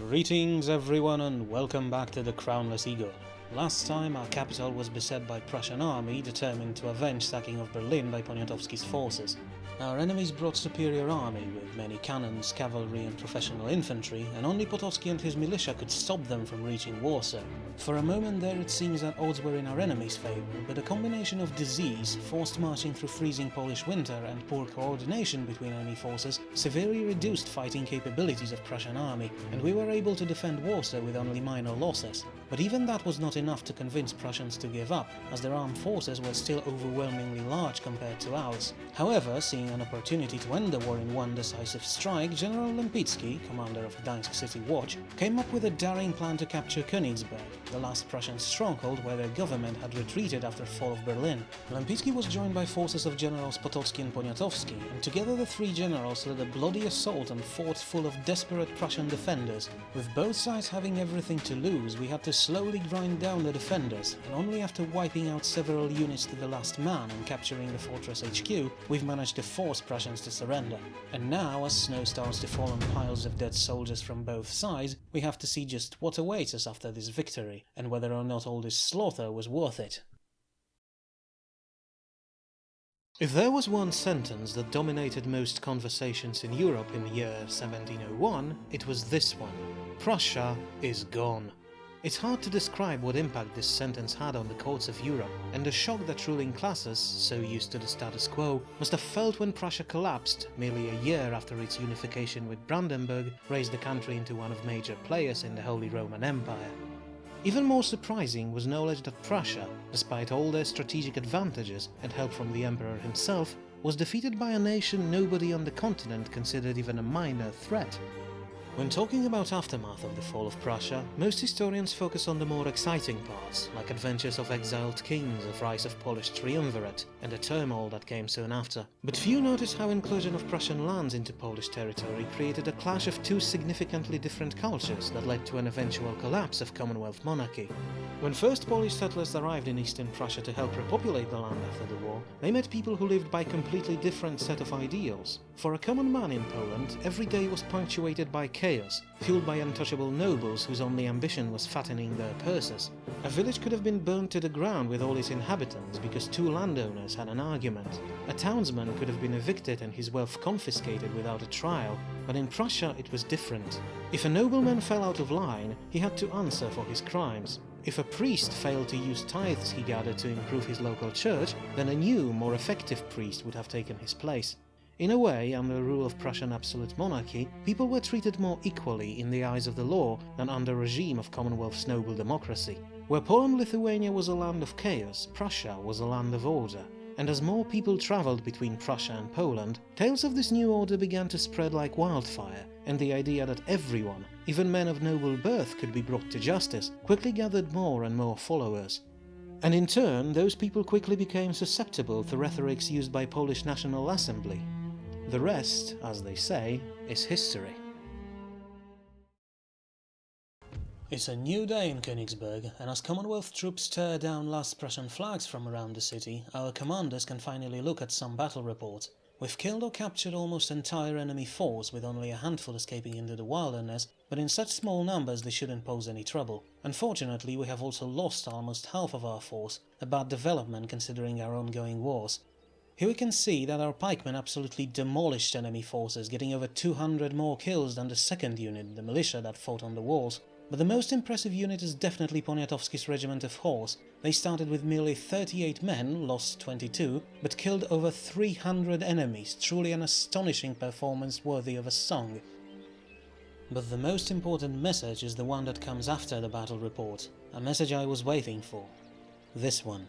Greetings everyone and welcome back to the Crownless Eagle. Last time our capital was beset by Prussian army determined to avenge sacking of Berlin by Poniatowski's forces. Our enemies brought superior army with many cannons, cavalry and professional infantry, and only Potocki and his militia could stop them from reaching Warsaw. For a moment there it seems that odds were in our enemies' favour, but a combination of disease, forced marching through freezing Polish winter and poor coordination between enemy forces severely reduced fighting capabilities of Prussian army, and we were able to defend Warsaw with only minor losses. But even that was not enough to convince Prussians to give up, as their armed forces were still overwhelmingly large compared to ours. However, seeing an opportunity to end the war in one decisive strike, General Lempicki, commander of Gdańsk City Watch, came up with a daring plan to capture Königsberg, the last Prussian stronghold where their government had retreated after the fall of Berlin. Lempicki was joined by forces of Generals Potocki and Poniatowski, and together the three generals led a bloody assault on a fort full of desperate Prussian defenders. With both sides having everything to lose, we had to slowly grind down the defenders, and only after wiping out several units to the last man and capturing the fortress HQ, we've managed to force Prussians to surrender. And now, as snow starts to fall on piles of dead soldiers from both sides, we have to see just what awaits us after this victory, and whether or not all this slaughter was worth it. If there was one sentence that dominated most conversations in Europe in the year 1701, it was this one: Prussia is gone. It's hard to describe what impact this sentence had on the courts of Europe, and the shock that ruling classes, so used to the status quo, must have felt when Prussia collapsed, merely a year after its unification with Brandenburg raised the country into one of major players in the Holy Roman Empire. Even more surprising was knowledge that Prussia, despite all their strategic advantages and help from the Emperor himself, was defeated by a nation nobody on the continent considered even a minor threat. When talking about aftermath of the fall of Prussia, most historians focus on the more exciting parts, like adventures of exiled kings, of rise of Polish triumvirate, and the turmoil that came soon after. But few notice how inclusion of Prussian lands into Polish territory created a clash of two significantly different cultures that led to an eventual collapse of Commonwealth monarchy. When first Polish settlers arrived in eastern Prussia to help repopulate the land after the war, they met people who lived by a completely different set of ideals. For a common man in Poland, every day was punctuated by chaos, fueled by untouchable nobles whose only ambition was fattening their purses. A village could have been burned to the ground with all its inhabitants because two landowners had an argument. A townsman could have been evicted and his wealth confiscated without a trial, but in Prussia it was different. If a nobleman fell out of line, he had to answer for his crimes. If a priest failed to use tithes he gathered to improve his local church, then a new, more effective priest would have taken his place. In a way, under the rule of Prussian absolute monarchy, people were treated more equally in the eyes of the law than under a regime of Commonwealth's noble democracy. Where Poland-Lithuania was a land of chaos, Prussia was a land of order. And as more people travelled between Prussia and Poland, tales of this new order began to spread like wildfire, and the idea that everyone, even men of noble birth, could be brought to justice, quickly gathered more and more followers. And in turn, those people quickly became susceptible to rhetorics used by Polish National Assembly. The rest, as they say, is history. It's a new day in Königsberg, and as Commonwealth troops tear down last Prussian flags from around the city, our commanders can finally look at some battle reports. We've killed or captured almost entire enemy force, with only a handful escaping into the wilderness, but in such small numbers they shouldn't pose any trouble. Unfortunately, we have also lost almost half of our force, a bad development considering our ongoing wars. Here we can see that our pikemen absolutely demolished enemy forces, getting over 200 more kills than the second unit, the militia that fought on the walls. But the most impressive unit is definitely Poniatowski's regiment of horse. They started with merely 38 men, lost 22, but killed over 300 enemies, truly an astonishing performance worthy of a song. But the most important message is the one that comes after the battle report, a message I was waiting for. This one.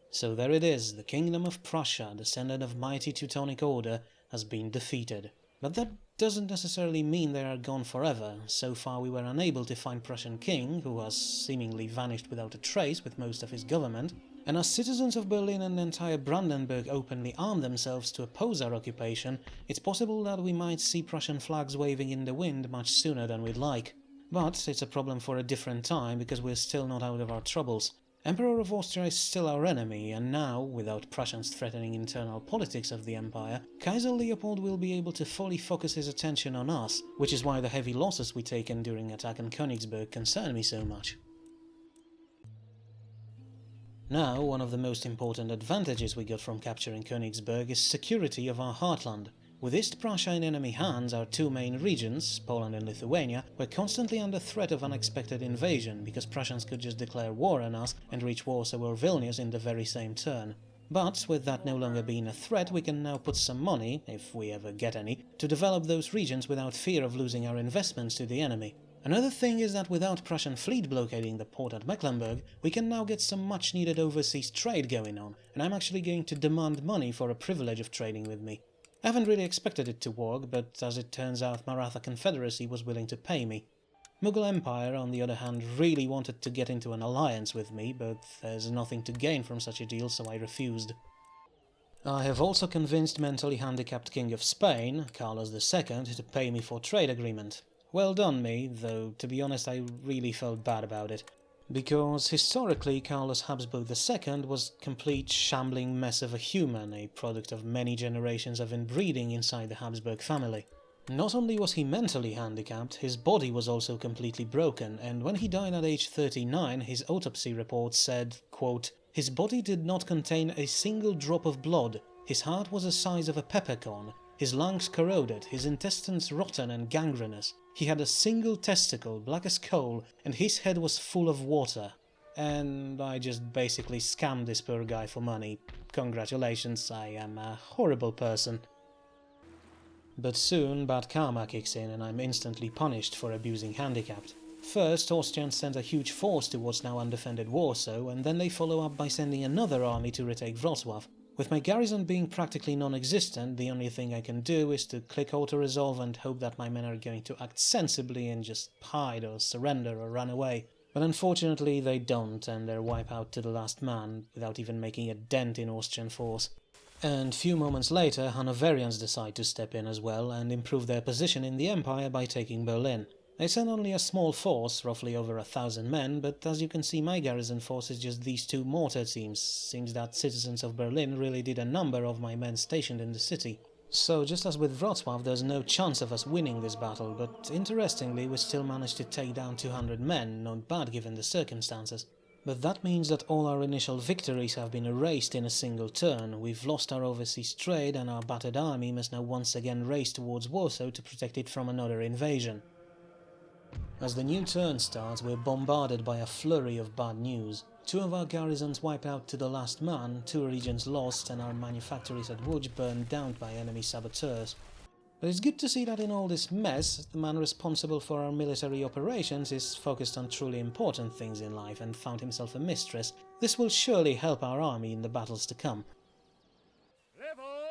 So there it is, the Kingdom of Prussia, descendant of mighty Teutonic order, has been defeated. But that doesn't necessarily mean they are gone forever. So far we were unable to find Prussian king, who has seemingly vanished without a trace with most of his government, And as citizens of Berlin and the entire Brandenburg openly arm themselves to oppose our occupation, it's possible that we might see Prussian flags waving in the wind much sooner than we'd like. But it's a problem for a different time, because we're still not out of our troubles. Emperor of Austria is still our enemy, and now, without Prussians threatening internal politics of the empire, Kaiser Leopold will be able to fully focus his attention on us, which is why the heavy losses we taken during attack on Königsberg concern me so much. Now, one of the most important advantages we got from capturing Königsberg is security of our heartland. With East Prussia in enemy hands, our two main regions, Poland and Lithuania, were constantly under threat of unexpected invasion, because Prussians could just declare war on us and reach Warsaw or Vilnius in the very same turn. But with that no longer being a threat, we can now put some money, if we ever get any, to develop those regions without fear of losing our investments to the enemy. Another thing is that without Prussian fleet blockading the port at Mecklenburg, we can now get some much needed overseas trade going on, and I'm actually going to demand money for a privilege of trading with me. I haven't really expected it to work, but as it turns out, Maratha Confederacy was willing to pay me. Mughal Empire, on the other hand, really wanted to get into an alliance with me, but there's nothing to gain from such a deal, so I refused. I have also convinced mentally handicapped King of Spain, Carlos II, to pay me for trade agreement. Well done me, though to be honest I really felt bad about it. Because historically Carlos Habsburg II was a complete shambling mess of a human, a product of many generations of inbreeding inside the Habsburg family. Not only was he mentally handicapped, his body was also completely broken, and when he died at age 39, his autopsy report said, quote, "His body did not contain a single drop of blood, his heart was the size of a peppercorn, his lungs corroded, his intestines rotten and gangrenous. He had a single testicle, black as coal, and his head was full of water." And I just basically scammed this poor guy for money. Congratulations, I am a horrible person. But soon bad karma kicks in and I'm instantly punished for abusing handicapped. First, Austrians sent a huge force towards now undefended Warsaw, and then they follow up by sending another army to retake Wrocław. With my garrison being practically non-existent, the only thing I can do is to click auto-resolve and hope that my men are going to act sensibly and just hide or surrender or run away. But unfortunately they don't, and they're wiped out to the last man, without even making a dent in Austrian force. And few moments later, Hanoverians decide to step in as well and improve their position in the empire by taking Berlin. They send only a small force, roughly over 1,000 men, but as you can see my garrison force is just these two mortar teams. Seems that citizens of Berlin really did a number of my men stationed in the city. So just as with Wrocław, there's no chance of us winning this battle, but interestingly we still managed to take down 200 men, not bad given the circumstances. But that means that all our initial victories have been erased in a single turn. We've lost our overseas trade and our battered army must now once again race towards Warsaw to protect it from another invasion. As the new turn starts, we're bombarded by a flurry of bad news. 2 of our garrisons wiped out to the last man, 2 regions lost, and our manufactories at Łódź burned down by enemy saboteurs. But it's good to see that in all this mess, the man responsible for our military operations is focused on truly important things in life and found himself a mistress. This will surely help our army in the battles to come.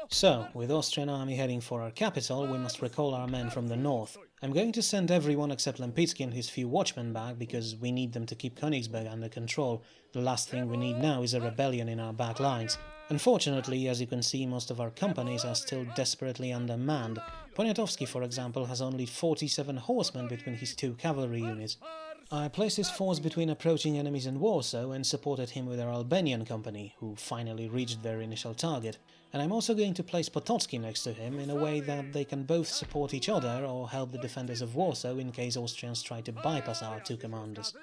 So, with Austrian army heading for our capital, we must recall our men from the north. I'm going to send everyone except Lempicki and his few watchmen back, because we need them to keep Königsberg under control. The last thing we need now is a rebellion in our back lines. Unfortunately, as you can see, most of our companies are still desperately undermanned. Poniatowski, for example, has only 47 horsemen between his 2 cavalry units. I placed his force between approaching enemies in Warsaw and supported him with our Albanian company, who finally reached their initial target. And I'm also going to place Potocki next to him in a way that they can both support each other or help the defenders of Warsaw in case Austrians try to bypass our 2 commanders.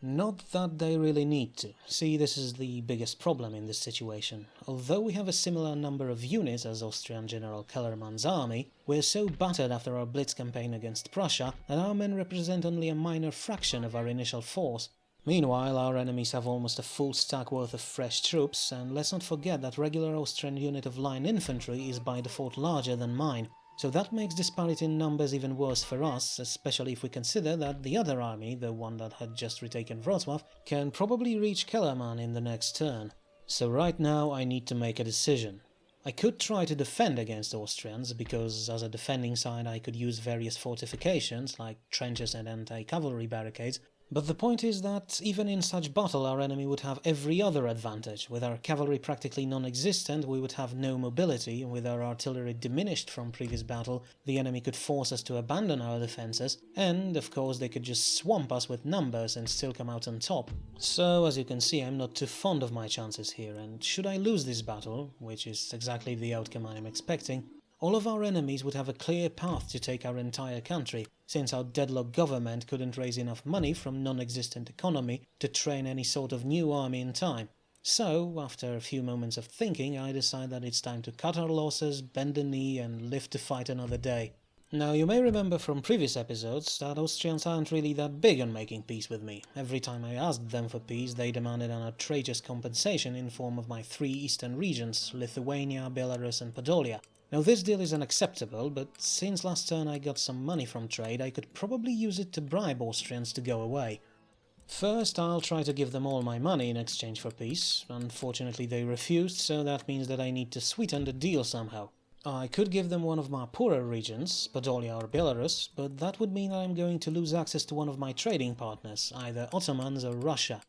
Not that they really need to. See, this is the biggest problem in this situation. Although we have a similar number of units as Austrian General Kellermann's army, we're so battered after our blitz campaign against Prussia that our men represent only a minor fraction of our initial force. Meanwhile, our enemies have almost a full stack worth of fresh troops, and let's not forget that regular Austrian unit of line infantry is by default larger than mine. So that makes disparity in numbers even worse for us, especially if we consider that the other army, the one that had just retaken Wrocław, can probably reach Kellermann in the next turn. So right now I need to make a decision. I could try to defend against Austrians, because as a defending side I could use various fortifications, like trenches and anti-cavalry barricades, But the point is that even in such battle our enemy would have every other advantage. With our cavalry practically non-existent, we would have no mobility, and with our artillery diminished from previous battle, the enemy could force us to abandon our defences, and of course they could just swamp us with numbers and still come out on top. So as you can see, I'm not too fond of my chances here, and should I lose this battle, which is exactly the outcome I am expecting, all of our enemies would have a clear path to take our entire country, since our deadlocked government couldn't raise enough money from non-existent economy to train any sort of new army in time. So, after a few moments of thinking, I decide that it's time to cut our losses, bend the knee and live to fight another day. Now, you may remember from previous episodes that Austrians aren't really that big on making peace with me. Every time I asked them for peace, they demanded an outrageous compensation in form of my 3 eastern regions, Lithuania, Belarus and Podolia. Now this deal is unacceptable, but since last turn I got some money from trade, I could probably use it to bribe Austrians to go away. First, I'll try to give them all my money in exchange for peace. Unfortunately they refused, so that means that I need to sweeten the deal somehow. I could give them one of my poorer regions, Podolia or Belarus, but that would mean that I'm going to lose access to one of my trading partners, either Ottomans or Russia.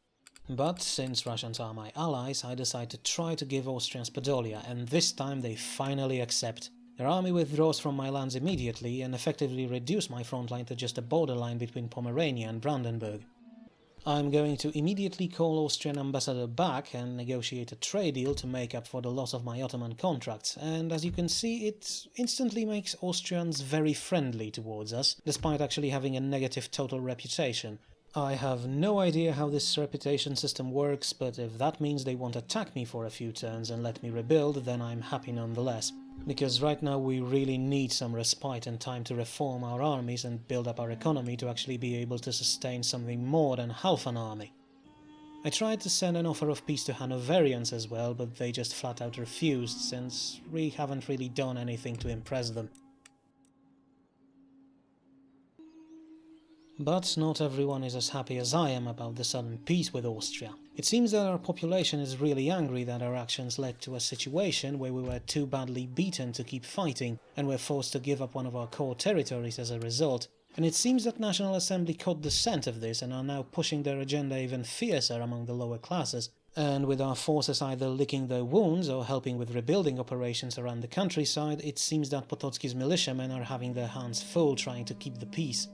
But since Russians are my allies, I decide to try to give Austrians Podolia, and this time they finally accept. Their army withdraws from my lands immediately and effectively reduce my front line to just a borderline between Pomerania and Brandenburg. I'm going to immediately call Austrian ambassador back and negotiate a trade deal to make up for the loss of my Ottoman contracts, and as you can see, it instantly makes Austrians very friendly towards us, despite actually having a negative total reputation. I have no idea how this reputation system works, but if that means they won't attack me for a few turns and let me rebuild, then I'm happy nonetheless. Because right now we really need some respite and time to reform our armies and build up our economy to actually be able to sustain something more than half an army. I tried to send an offer of peace to Hanoverians as well, but they just flat out refused, since we haven't really done anything to impress them. But not everyone is as happy as I am about the sudden peace with Austria. It seems that our population is really angry that our actions led to a situation where we were too badly beaten to keep fighting, and were forced to give up one of our core territories as a result. And it seems that National Assembly caught the scent of this and are now pushing their agenda even fiercer among the lower classes. And with our forces either licking their wounds or helping with rebuilding operations around the countryside, it seems that Potocki's militiamen are having their hands full trying to keep the peace.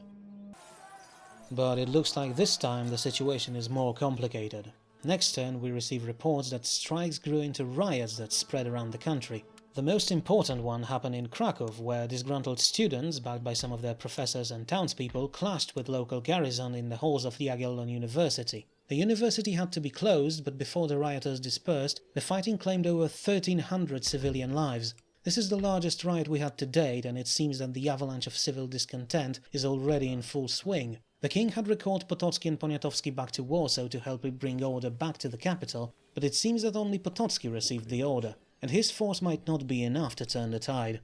But it looks like this time the situation is more complicated. Next turn we receive reports that strikes grew into riots that spread around the country. The most important one happened in Krakow, where disgruntled students, backed by some of their professors and townspeople, clashed with local garrison in the halls of the Jagiellon University. The university had to be closed, but before the rioters dispersed, the fighting claimed over 1,300 civilian lives. This is the largest riot we had to date, and it seems that the avalanche of civil discontent is already in full swing. The king had recalled Potocki and Poniatowski back to Warsaw to help bring order back to the capital, but it seems that only Potocki received the order, and his force might not be enough to turn the tide.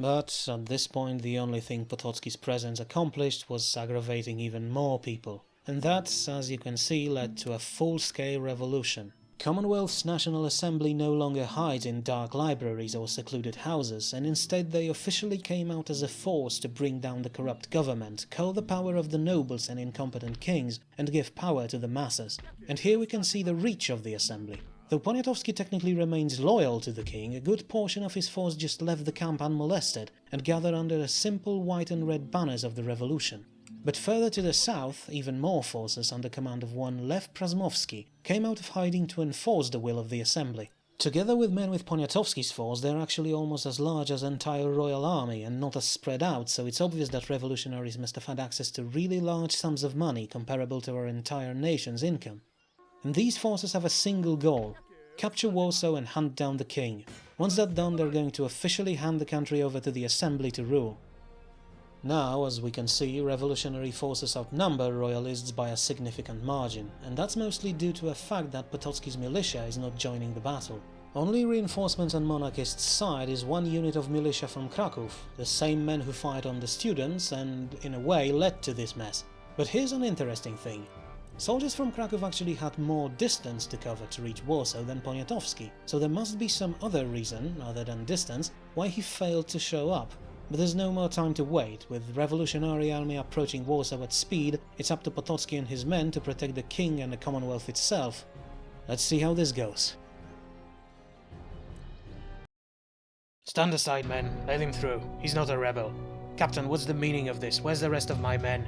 But at this point the only thing Potocki's presence accomplished was aggravating even more people, and that, as you can see, led to a full-scale revolution. Commonwealth's National Assembly no longer hides in dark libraries or secluded houses, and instead they officially came out as a force to bring down the corrupt government, cull the power of the nobles and incompetent kings, and give power to the masses. And here we can see the reach of the assembly. Though Poniatowski technically remains loyal to the king, a good portion of his force just left the camp unmolested and gathered under the simple white and red banners of the revolution. But further to the south, even more forces under command of one Lev Prasmovsky came out of hiding to enforce the will of the assembly. Together with men with Poniatowski's force, they're actually almost as large as the entire royal army and not as spread out, so it's obvious that revolutionaries must have had access to really large sums of money comparable to our entire nation's income. And these forces have a single goal: capture Warsaw and hunt down the king. Once that's done, they're going to officially hand the country over to the assembly to rule. Now, as we can see, revolutionary forces outnumber royalists by a significant margin, and that's mostly due to a fact that Potocki's militia is not joining the battle. Only reinforcements on monarchist side is one unit of militia from Krakow, the same men who fired on the students and, in a way, led to this mess. But here's an interesting thing. Soldiers from Kraków actually had more distance to cover to reach Warsaw than Poniatowski, so there must be some other reason, other than distance, why he failed to show up. But there's no more time to wait. With revolutionary army approaching Warsaw at speed, it's up to Potocki and his men to protect the king and the Commonwealth itself. Let's see how this goes. Stand aside, men. Let him through. He's not a rebel. Captain, what's the meaning of this? Where's the rest of my men?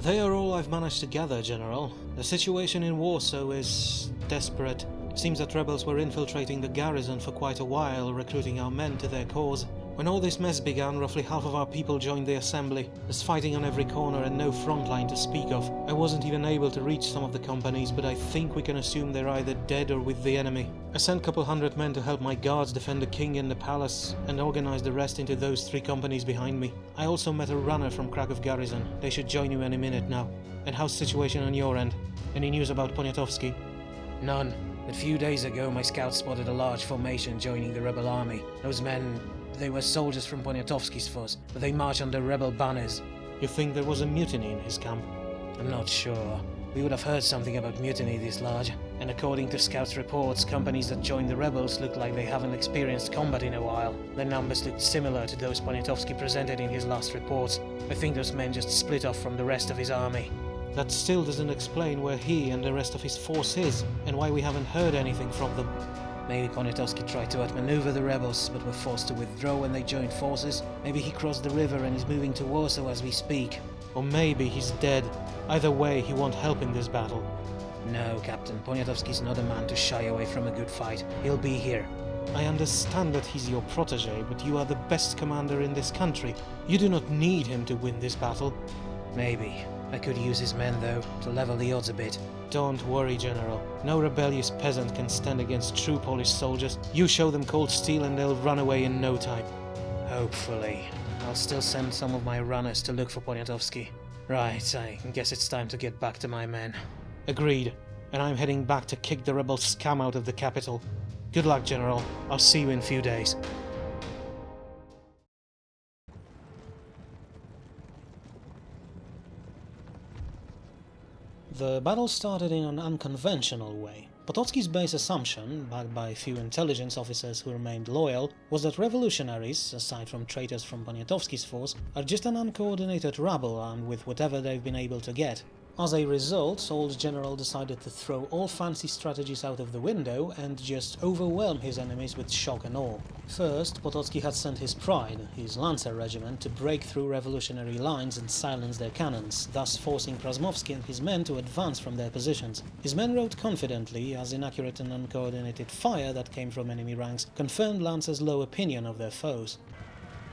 They are all I've managed to gather, General. The situation in Warsaw is desperate. Seems that rebels were infiltrating the garrison for quite a while, recruiting our men to their cause. When all this mess began, roughly half of our people joined the assembly. There's fighting on every corner and no front line to speak of. I wasn't even able to reach some of the companies, but I think we can assume they're either dead or with the enemy. I sent a couple hundred men to help my guards defend the king and the palace, and organize the rest into those 3 companies behind me. I also met a runner from Kraków garrison. They should join you any minute now. And how's the situation on your end? Any news about Poniatowski? None. A few days ago, my scouts spotted a large formation joining the rebel army. Those men, they were soldiers from Poniatowski's force, but they march under rebel banners. You think there was a mutiny in his camp? I'm not sure. We would have heard something about mutiny this large, and according to scouts' reports, companies that joined the rebels look like they haven't experienced combat in a while. Their numbers looked similar to those Poniatowski presented in his last reports. I think those men just split off from the rest of his army. That still doesn't explain where he and the rest of his force is, and why we haven't heard anything from them. Maybe Poniatowski tried to outmaneuver the rebels, but were forced to withdraw when they joined forces. Maybe he crossed the river and is moving to Warsaw as we speak. Or maybe he's dead. Either way, he won't help in this battle. No, Captain. Poniatowski's not a man to shy away from a good fight. He'll be here. I understand that he's your protege, but you are the best commander in this country. You do not need him to win this battle. Maybe. I could use his men, though, to level the odds a bit. Don't worry, General. No rebellious peasant can stand against true Polish soldiers. You show them cold steel and they'll run away in no time. Hopefully. I'll still send some of my runners to look for Poniatowski. Right, I guess it's time to get back to my men. Agreed. And I'm heading back to kick the rebel scum out of the capital. Good luck, General. I'll see you in a few days. The battle started in an unconventional way. Potocki's base assumption, backed by a few intelligence officers who remained loyal, was that revolutionaries, aside from traitors from Poniatowski's force, are just an uncoordinated rabble armed with whatever they've been able to get. As a result, old General decided to throw all fancy strategies out of the window and just overwhelm his enemies with shock and awe. First, Potocki had sent his Pride, his Lancer regiment, to break through revolutionary lines and silence their cannons, thus forcing Krasmovsky and his men to advance from their positions. His men rode confidently, as inaccurate and uncoordinated fire that came from enemy ranks confirmed Lancer's low opinion of their foes.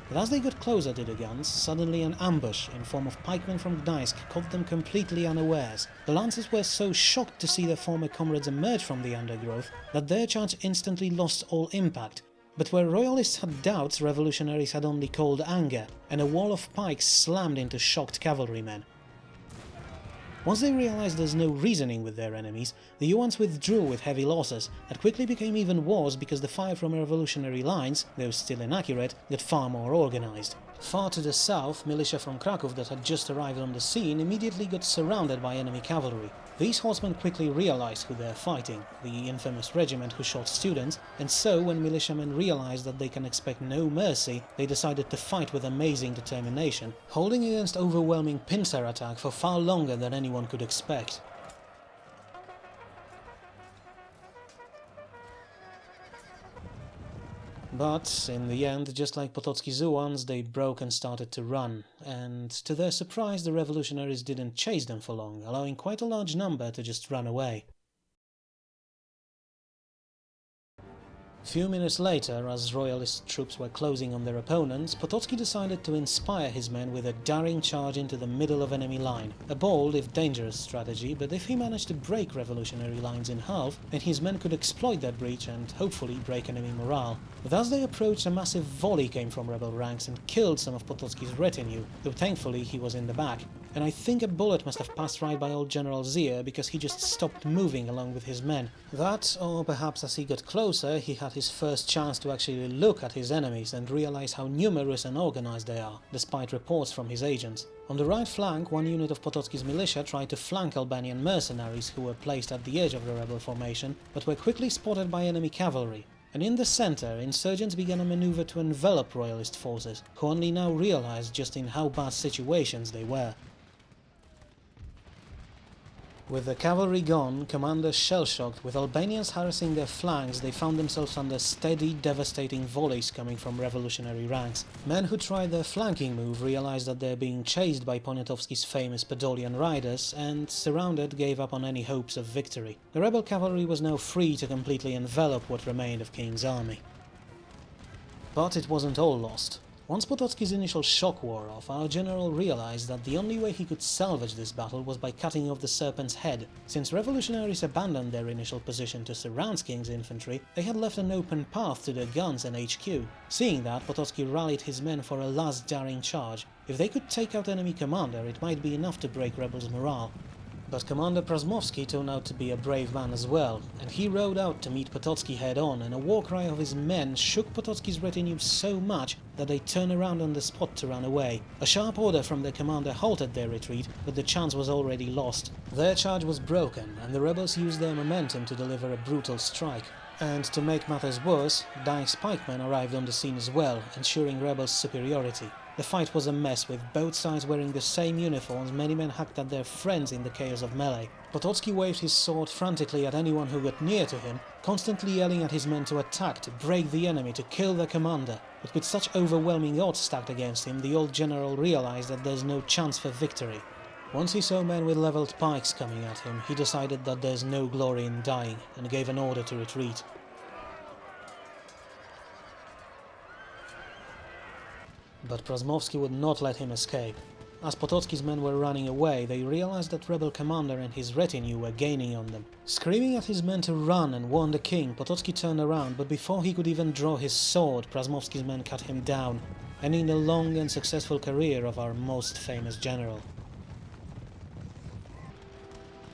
But as they got closer to the guns, suddenly an ambush in form of pikemen from Gdańsk caught them completely unawares. The Lancers were so shocked to see their former comrades emerge from the undergrowth that their charge instantly lost all impact. But where royalists had doubts, revolutionaries had only cold anger, and a wall of pikes slammed into shocked cavalrymen. Once they realized there's no reasoning with their enemies, the Ułans withdrew with heavy losses, that quickly became even worse because the fire from revolutionary lines, though still inaccurate, got far more organized. Far to the south, militia from Kraków that had just arrived on the scene immediately got surrounded by enemy cavalry. These horsemen quickly realized who they're fighting, the infamous regiment who shot students, and so when militiamen realized that they can expect no mercy, they decided to fight with amazing determination, holding against overwhelming pincer attack for far longer than anyone could expect. But, in the end, just like Potocki's Ułans, they broke and started to run, and to their surprise the revolutionaries didn't chase them for long, allowing quite a large number to just run away. Few minutes later, as royalist troops were closing on their opponents, Potocki decided to inspire his men with a daring charge into the middle of enemy line. A bold, if dangerous strategy, but if he managed to break revolutionary lines in half, then his men could exploit that breach and hopefully break enemy morale. But as they approached, a massive volley came from rebel ranks and killed some of Potocki's retinue, though thankfully he was in the back. And I think a bullet must have passed right by old General Z because he just stopped moving along with his men. That, or perhaps as he got closer, he had had his first chance to actually look at his enemies and realize how numerous and organized they are, despite reports from his agents. On the right flank, one unit of Potocki's militia tried to flank Albanian mercenaries who were placed at the edge of the rebel formation, but were quickly spotted by enemy cavalry. And in the center, insurgents began a maneuver to envelop royalist forces, who only now realized just in how bad situations they were. With the cavalry gone, commanders shell-shocked, with Albanians harassing their flanks, they found themselves under steady, devastating volleys coming from revolutionary ranks. Men who tried their flanking move realized that they were being chased by Poniatowski's famous Podolian riders, and, surrounded, gave up on any hopes of victory. The rebel cavalry was now free to completely envelop what remained of King's army. But it wasn't all lost. Once Potocki's initial shock wore off, our general realized that the only way he could salvage this battle was by cutting off the Serpent's head. Since revolutionaries abandoned their initial position to surround King's infantry, they had left an open path to their guns and HQ. Seeing that, Potocki rallied his men for a last daring charge. If they could take out enemy commander, it might be enough to break rebels' morale. But Commander Prasmovski turned out to be a brave man as well, and he rode out to meet Potocki head-on, and a war cry of his men shook Potocki's retinue so much that they turned around on the spot to run away. A sharp order from their commander halted their retreat, but the chance was already lost. Their charge was broken, and the rebels used their momentum to deliver a brutal strike. And to make matters worse, Dyke's pikemen arrived on the scene as well, ensuring rebels' superiority. The fight was a mess, with both sides wearing the same uniforms. Many men hacked at their friends in the chaos of melee. Potocki waved his sword frantically at anyone who got near to him, constantly yelling at his men to attack, to break the enemy, to kill their commander. But with such overwhelming odds stacked against him, the old general realized that there's no chance for victory. Once he saw men with leveled pikes coming at him, he decided that there's no glory in dying, and gave an order to retreat. But Prasmovski would not let him escape. As Potocki's men were running away, they realized that rebel commander and his retinue were gaining on them. Screaming at his men to run and warn the king, Potocki turned around, but before he could even draw his sword, Prasmovski's men cut him down, ending the long and successful career of our most famous general.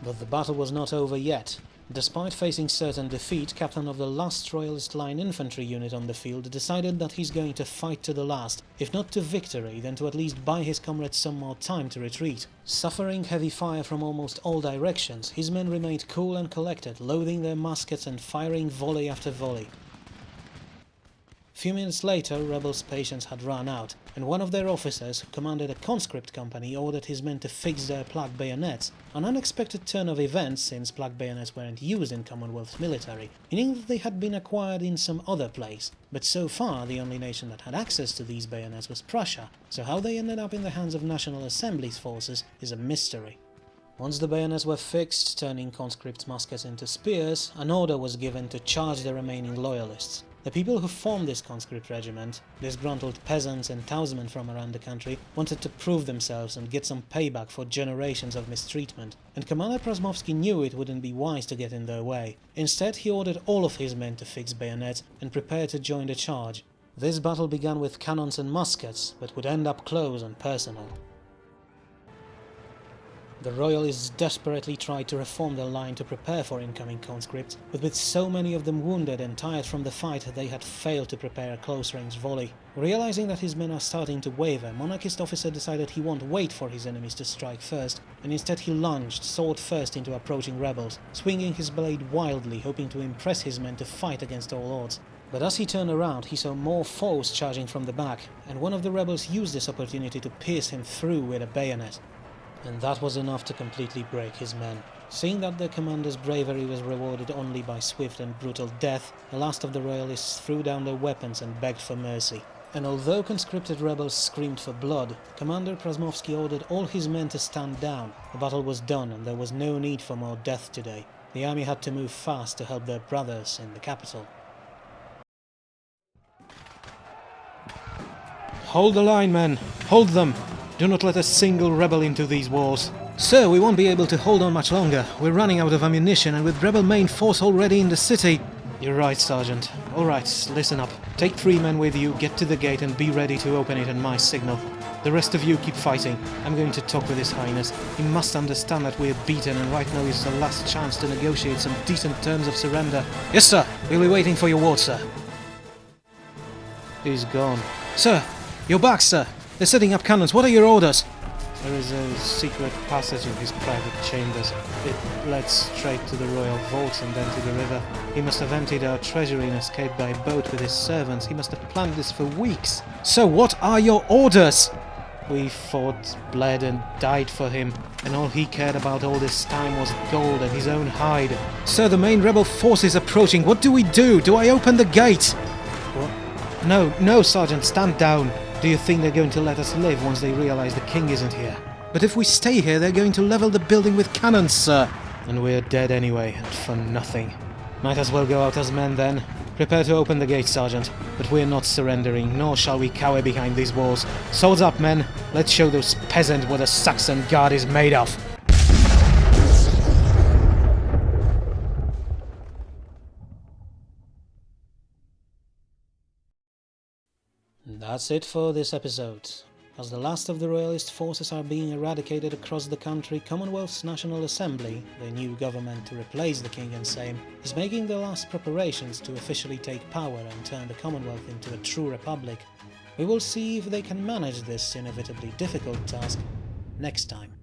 But the battle was not over yet. Despite facing certain defeat, captain of the last Royalist Line infantry unit on the field decided that he's going to fight to the last, if not to victory, then to at least buy his comrades some more time to retreat. Suffering heavy fire from almost all directions, his men remained cool and collected, loading their muskets and firing volley after volley. Few minutes later, rebels' patience had run out, and one of their officers, who commanded a conscript company, ordered his men to fix their plug bayonets, an unexpected turn of events since plug bayonets weren't used in Commonwealth military, meaning that they had been acquired in some other place. But so far, the only nation that had access to these bayonets was Prussia, so how they ended up in the hands of National Assembly's forces is a mystery. Once the bayonets were fixed, turning conscript muskets into spears, an order was given to charge the remaining loyalists. The people who formed this conscript regiment, disgruntled peasants and townsmen from around the country, wanted to prove themselves and get some payback for generations of mistreatment, and Commander Prasmovski knew it wouldn't be wise to get in their way. Instead, he ordered all of his men to fix bayonets and prepare to join the charge. This battle began with cannons and muskets, but would end up close and personal. The Royalists desperately tried to reform their line to prepare for incoming conscripts, but with so many of them wounded and tired from the fight, they had failed to prepare a close-range volley. Realizing that his men are starting to waver, monarchist officer decided he won't wait for his enemies to strike first, and instead he lunged, sword first, into approaching rebels, swinging his blade wildly, hoping to impress his men to fight against all odds. But as he turned around, he saw more foes charging from the back, and one of the rebels used this opportunity to pierce him through with a bayonet. And that was enough to completely break his men. Seeing that their commander's bravery was rewarded only by swift and brutal death, the last of the royalists threw down their weapons and begged for mercy. And although conscripted rebels screamed for blood, Commander Prasmovski ordered all his men to stand down. The battle was done and there was no need for more death today. The army had to move fast to help their brothers in the capital. Hold the line, men! Hold them! Do not let a single rebel into these walls. Sir, we won't be able to hold on much longer. We're running out of ammunition, and with rebel main force already in the city... You're right, Sergeant. Alright, listen up. Take 3 men with you, get to the gate and be ready to open it on my signal. The rest of you keep fighting. I'm going to talk with His Highness. He must understand that we're beaten and right now is the last chance to negotiate some decent terms of surrender. Yes, sir. We'll be waiting for your word, sir. He's gone. Sir, you're back, sir. They're setting up cannons. What are your orders? There is a secret passage in his private chambers. It leads straight to the royal vaults and then to the river. He must have emptied our treasury and escaped by boat with his servants. He must have planned this for weeks. So what are your orders? We fought, bled and died for him, and all he cared about all this time was gold and his own hide. Sir, the main rebel force is approaching. What do we do? Do I open the gate? What? No, Sergeant, stand down. Do you think they're going to let us live once they realize the king isn't here? But if we stay here, they're going to level the building with cannons, sir. And we're dead anyway, and for nothing. Might as well go out as men then. Prepare to open the gate, Sergeant. But we're not surrendering, nor shall we cower behind these walls. Swords up, men. Let's show those peasants what a Saxon guard is made of. That's it for this episode. As the last of the royalist forces are being eradicated across the country, Commonwealth's National Assembly, the new government to replace the King and Sejm, is making the last preparations to officially take power and turn the Commonwealth into a true republic. We will see if they can manage this inevitably difficult task next time.